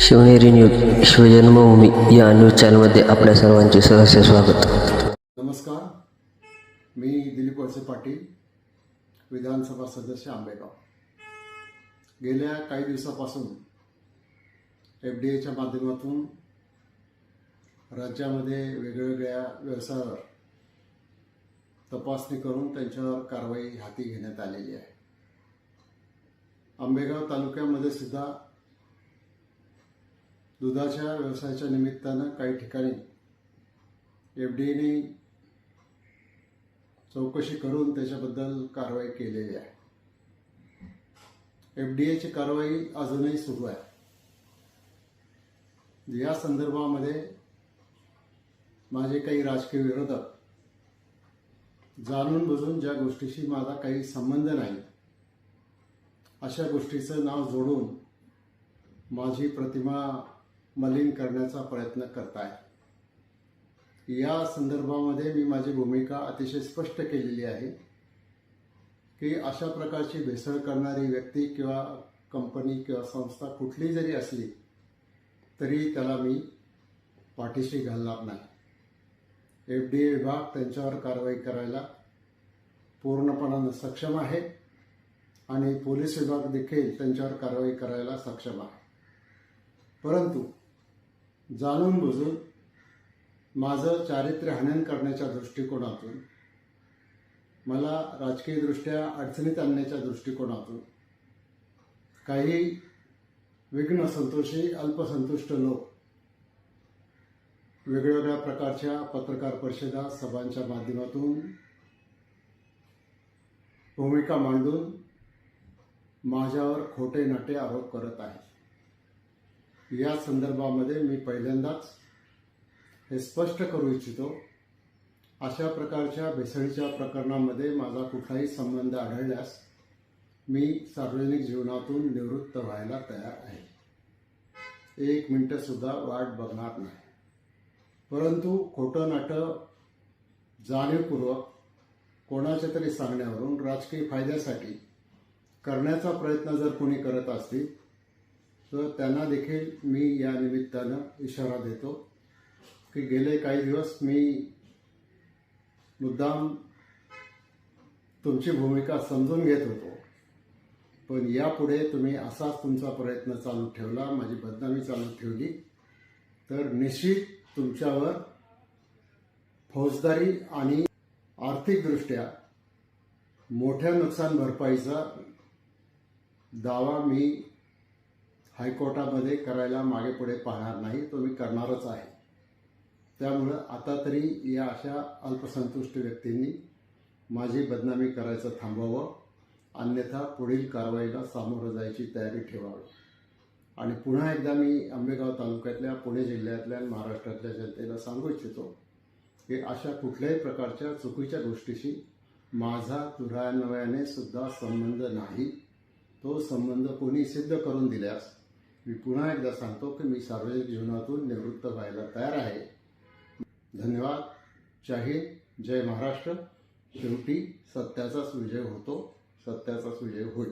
Shivneri news शिवजन्मभूमी या news चॅनलमध्ये आपल्या सर्वांचे सहर्ष स्वागत. नमस्कार, मी दिलीप वळसे पाटील, विधानसभा सदस्य आंबेगाव. गेल्या काही दिवसापासून FDAच्या माध्यमातून राज्यामध्ये वेगवेगळ्या व्यवसायावर तपासणी करून त्यांच्यावर कारवाई हाती घेण्यात आलेली आहे. आंबेगाव तालुक्यामध्ये सुद्धा दुधाच्या व्यवसायाच्या निमित्तानं काही ठिकाणी FDAने चौकशी करून त्याच्याबद्दल कारवाई केलेली आहे. FDAची कारवाई अजूनही सुरू आहे. या संदर्भामध्ये माझे काही राजकीय विरोधक जाणून बुजून ज्या गोष्टीशी माझा काही संबंध नाही अशा गोष्टीचं नाव जोडून माझी प्रतिमा मलिन करण्याचा प्रयत्न करताय. या संदर्भामध्ये मी माझी भूमिका अतिशय स्पष्ट केलेली आहे की अशा प्रकारची भेसळ करणारी व्यक्ती किंवा कंपनी किंवा संस्था कुठली जरी असली तरी त्याला मी पाठीशी घालणार नाही. FDA विभाग त्यांच्यावर कारवाई करायला पूर्णपणाने सक्षम आहे आणि पोलीस विभाग देखील त्यांच्यावर कारवाई करायला सक्षम आहे. परंतु जाणून बुजून माझं चारित्र्य हनन करण्याच्या दृष्टिकोनातून, मला राजकीयदृष्ट्या अडचणीत आणण्याच्या दृष्टिकोनातून काही विघ्न संतोषी अल्पसंतुष्ट लोक वेगवेगळ्या प्रकारच्या पत्रकार परिषदा, सभांच्या माध्यमातून भूमिका मांडून माझ्यावर खोटे नाटे आरोप करत आहेत. या संदर्भामध्ये मी पहिल्यांदाच हे स्पष्ट करू इच्छितो, अशा प्रकारच्या भेसळीच्या प्रकरणामध्ये माझा कुठलाही संबंध आढळल्यास मी सार्वजनिक जीवनातून निवृत्त व्हायला तयार आहे. 1 मिनिटंसुद्धा वाट बघणार नाही. परंतु खोटं नाटं जाणीवपूर्वक कोणाच्या तरी सांगण्यावरून राजकीय फायद्यासाठी करण्याचा प्रयत्न जर कोणी करत असतील तर त्यांना देखील मी या निमित्तानं इशारा देतो की गेले काही दिवस मी मुद्दाम तुमची भूमिका समजून घेत होतो, पण यापुढे तुम्ही असाच तुमचा प्रयत्न चालू ठेवला, माझी बदनामी चालू ठेवली तर निश्चित तुमच्यावर फौजदारी आणि आर्थिकदृष्ट्या मोठ्या नुकसान भरपाईचा दावा मी हायकोर्टामध्ये करायला मागे पुढे पाहणार नाही. तो मी करणारच आहे. त्यामुळं आता तरी या अशा अल्पसंतुष्ट व्यक्तींनी माझी बदनामी करायचं थांबवावं, अन्यथा पुढील कारवाईला सामोरं जायची तयारी ठेवावी. आणि पुन्हा एकदा मी आंबेगाव तालुक्यातल्या, पुणे जिल्ह्यातल्या आणि महाराष्ट्रातल्या जनतेला सांगू इच्छितो की अशा कुठल्याही प्रकारच्या चुकीच्या गोष्टीशी माझा दुरान्वयाने सुद्धा संबंध नाही. तो संबंध कोणी सिद्ध करून दिल्यास मी पुन्हा एकदा सांगतो की मी सार्वजनिक जीवनातून निवृत्त व्हायला तयार आहे. धन्यवाद. जय हिंद, जय महाराष्ट्र. शेवटी सत्याचाच विजय होतो, सत्याचाच विजय होईल.